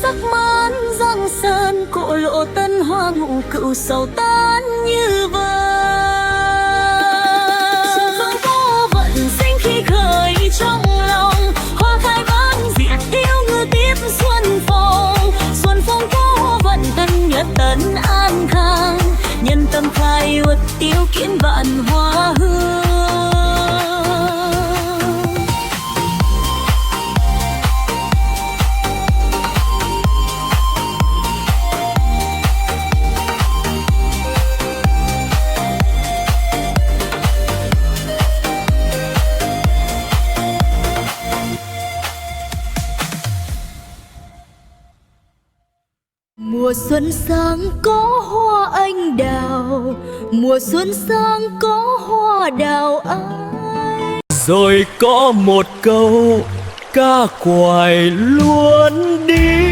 sắc man giang sơn, cộ lộ tân hoa ngụ cựu sầu tan như vơi. Xuân phương vô vận sinh khi khởi trong lòng, hoa khai vang diệt yêu ngư tiếp xuân phong. Xuân phong vô vận tân nhật tấn an khang, nhân tâm khai ước tiêu kiến vạn hoa hương. Mùa xuân sang có hoa anh đào, mùa xuân sang có hoa đào ai. Rồi có một câu ca quài luôn đi.